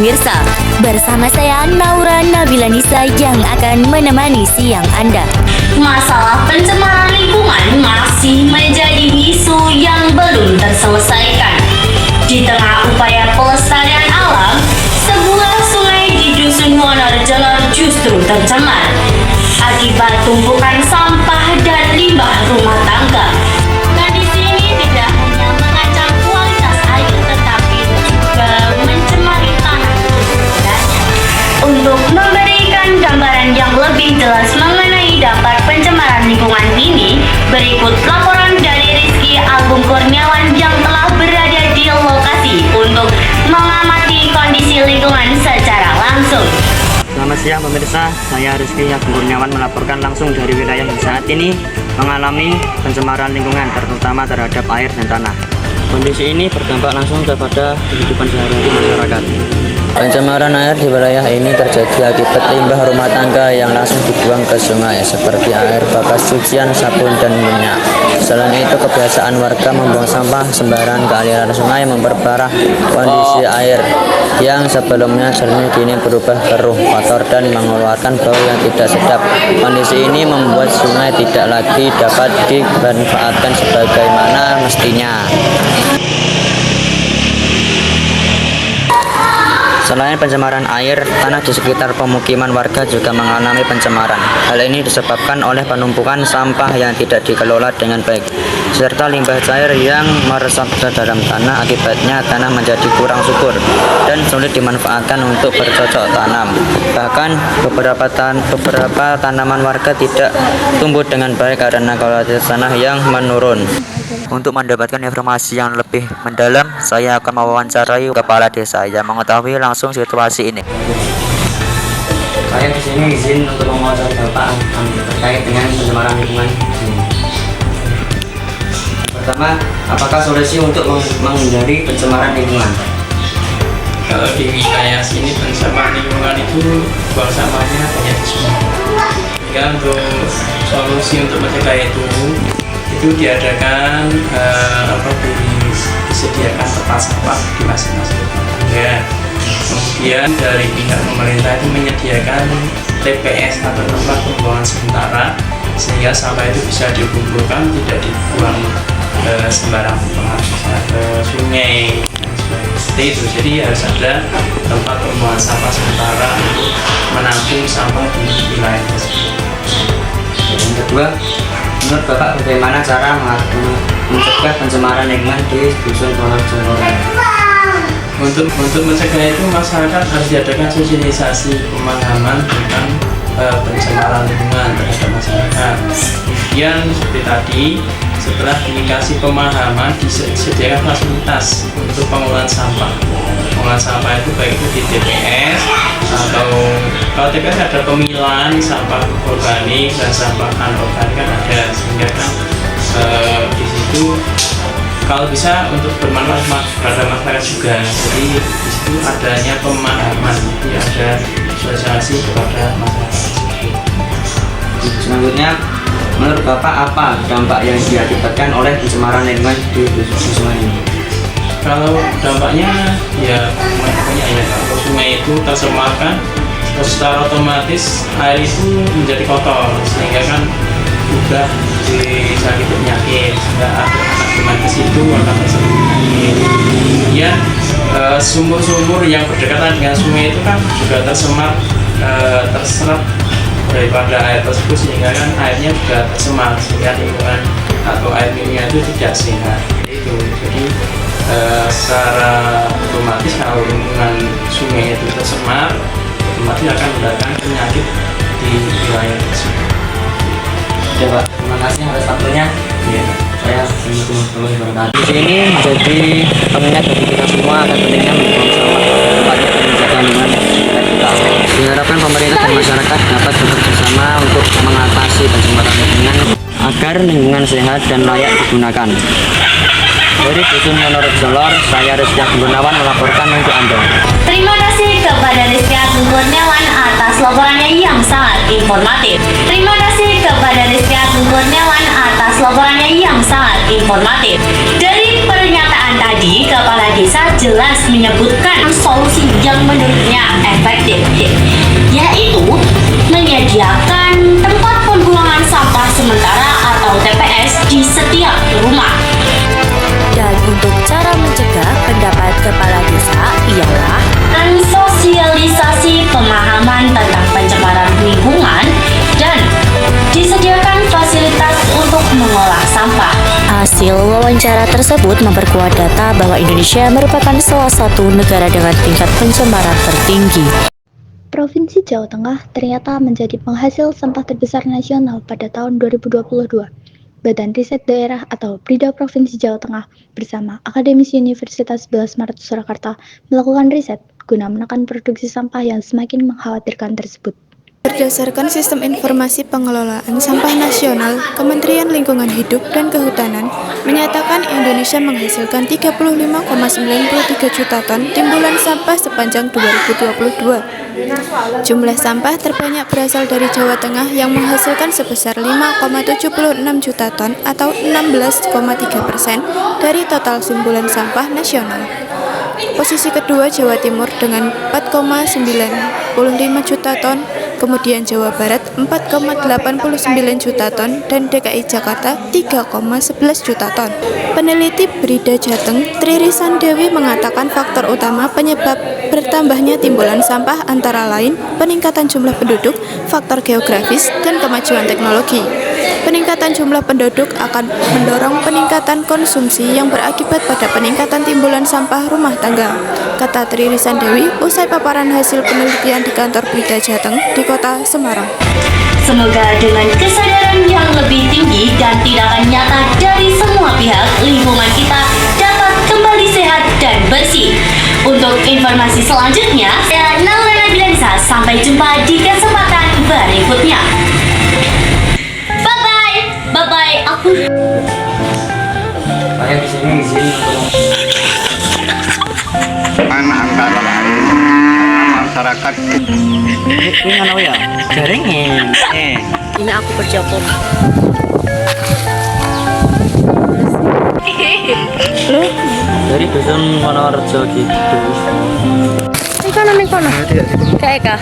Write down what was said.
pemirsa. Bersama saya Naura Nabila Nisa yang akan menemani siang Anda. Masalah pencemaran lingkungan masih menjadi isu yang belum terselesaikan. Di tengah upaya pelestarian alam, sebuah sungai di Dusun Wonorejo justru tercemar akibat tumpukan sampah dan limbah rumah tangga. Kondisi ini tidak hanya mengancam kualitas air, tetapi juga mencemari tanah sekitarnya. Untuk memberikan gambaran yang lebih jelas mengenai dampak pencemaran lingkungan ini, berikut laporan dari Rizky Agung Kurniawan yang telah berada di lokasi untuk mengamati kondisi lingkungan secara langsung. Selamat siang pemirsa, saya Rizky Agung Kurniawan melaporkan langsung dari wilayah yang saat ini mengalami pencemaran lingkungan, terutama terhadap air dan tanah. Kondisi ini berdampak langsung kepada kehidupan sehari-hari masyarakat. Pencemaran air di wilayah ini terjadi akibat limbah rumah tangga yang langsung dibuang ke sungai seperti air bekas cucian, sabun, dan minyak. Selain itu, kebiasaan warga membuang sampah sembarangan ke aliran sungai memperparah kondisi air yang sebelumnya jernih kini berubah keruh, kotor, dan mengeluarkan bau yang tidak sedap. Kondisi ini membuat sungai tidak lagi dapat dimanfaatkan sebagaimana mestinya. Selain pencemaran air, tanah di sekitar pemukiman warga juga mengalami pencemaran. Hal ini disebabkan oleh penumpukan sampah yang tidak dikelola dengan baik, serta limbah cair yang meresap ke dalam tanah. Akibatnya tanah menjadi kurang subur dan sulit dimanfaatkan untuk bercocok tanam. Bahkan beberapa tanaman warga tidak tumbuh dengan baik karena kualitas tanah yang menurun. Untuk mendapatkan informasi yang lebih mendalam, saya akan mewawancarai kepala desa yang mengetahui langsung situasi ini. Saya di sini izin untuk mewawancarai Bapak terkait dengan pencemaran lingkungan. Pertama, apakah solusi untuk menghindari pencemaran lingkungan? Kalau di wilayah sini pencemaran lingkungan itu buang sampahnya banyak di sungai. Sehingga untuk solusi untuk mencegah itu diadakan disediakan tempat sampah di masing-masing rumah tangga. Kemudian dari pihak pemerintah itu menyediakan TPS atau tempat pembuangan sementara, sehingga sampah itu bisa dikumpulkan, tidak dibuang sembarang ke sungai seperti itu. Jadi harus ada tempat pembuangan sampah sementara untuk menampung sampah di wilayah tersebut. Yang kedua, menurut Bapak bagaimana cara mencegah pencemaran lingkungan di Dusun Wonorejo? Untuk mencegah itu masyarakat harus diadakan sosialisasi pemahaman tentang pencemaran lingkungan terhadap masyarakat. Kemudian seperti tadi, setelah dikasih pemahaman, disediakan fasilitas untuk pengolahan sampah. Pengolahan sampah itu baik itu di TPS atau kalau TPS ada pemilahan sampah organik dan sampah anorganik kan ada, sehingga kan di situ kalau bisa untuk bermanfaat pada masyarakat juga. Jadi di situ adanya pemahaman, jadi ada sosialisasi kepada masyarakat. Selanjutnya, menurut Bapak apa dampak yang diakibatkan oleh pencemaran lingkungan di sungai ini? Kalau dampaknya ya banyak ya. Kalau sungai itu tercemarkan, secara otomatis air itu menjadi kotor, sehingga kan mudah disakiti penyakit, sehingga anak cuman ke situ akan tersebut penyakit. Kemudian sumur-sumur yang berdekatan dengan sungai itu kan juga terserap daripada air tersebut, sehingga kan airnya juga tercemar, sehingga lingkungan atau air minumnya itu tidak sehat. Itu jadi secara otomatis kalau lingkungan sungai itu tercemar, otomatis akan mendatangkan penyakit di wilayah tersebut. Ya Pak, terima kasih atas waktunya. Ya. Saya di sini menjadi pengingat bagi kita semua akan pentingnya membuang sampah tempatnya dan menjaga lingkungan kita. Diharapkan pemerintah dan masyarakat dapat bekerja sama untuk mengatasi pencemaran lingkungan agar lingkungan sehat dan layak digunakan. Dari Dusun Wonorejo, saya Rizky Agung Kurniawan melaporkan untuk Anda. Terima kasih kepada Rizky Agung Kurniawan atas laporannya yang sangat informatif. Terima kasih kepada kepada Rizky Agung Kurniawan atas laporannya yang sangat informatif. Dari pernyataan tadi, Kepala Desa jelas menyebutkan solusi yang menurutnya efektif, yaitu menyediakan tempat pembuangan sampah sementara atau TPS di setiap rumah. Dan untuk cara mencegah, pendapat Kepala Desa ialah Sosialisasi pemahaman tentang pencemaran lingkungan dan disediakan fasilitas untuk mengolah sampah. hasil wawancara tersebut memperkuat data bahwa Indonesia merupakan salah satu negara dengan tingkat pencemaran tertinggi. Provinsi Jawa Tengah ternyata menjadi penghasil sampah terbesar nasional pada tahun 2022. Badan Riset Daerah atau BRIDA Provinsi Jawa Tengah bersama Akademisi Universitas 11 Maret Surakarta melakukan riset guna menekan produksi sampah yang semakin mengkhawatirkan tersebut. Berdasarkan Sistem Informasi Pengelolaan Sampah Nasional, Kementerian Lingkungan Hidup dan Kehutanan menyatakan Indonesia menghasilkan 35,93 juta ton timbulan sampah sepanjang 2022. Jumlah sampah terbanyak berasal dari Jawa Tengah yang menghasilkan sebesar 5,76 juta ton atau 16,3% dari total timbulan sampah nasional. Posisi kedua Jawa Timur dengan 4,95 juta ton, kemudian Jawa Barat 4,89 juta ton, dan DKI Jakarta 3,11 juta ton. Peneliti BRIDA Jateng, Tri Risandewi mengatakan faktor utama penyebab bertambahnya timbulan sampah antara lain peningkatan jumlah penduduk, faktor geografis, dan kemajuan teknologi. Peningkatan jumlah penduduk akan mendorong peningkatan konsumsi yang berakibat pada peningkatan timbulan sampah rumah tangga, kata Tri Risandewi usai paparan hasil penelitian di kantor BRIDA Jateng di kota Semarang. Semoga dengan kesadaran yang lebih tinggi dan tindakan nyata dari semua pihak, lingkungan kita dapat kembali sehat dan bersih. Untuk informasi selanjutnya, saya Naura Nabilansa. Sampai jumpa di kesempatan berikutnya. Bye-bye, aku. Saya di sini izin antara lain masyarakat ini mana ya? Jaringin. Ini aku berjokok. Dari dusun Wonorejo gitu. Ini kono. Kayak kah?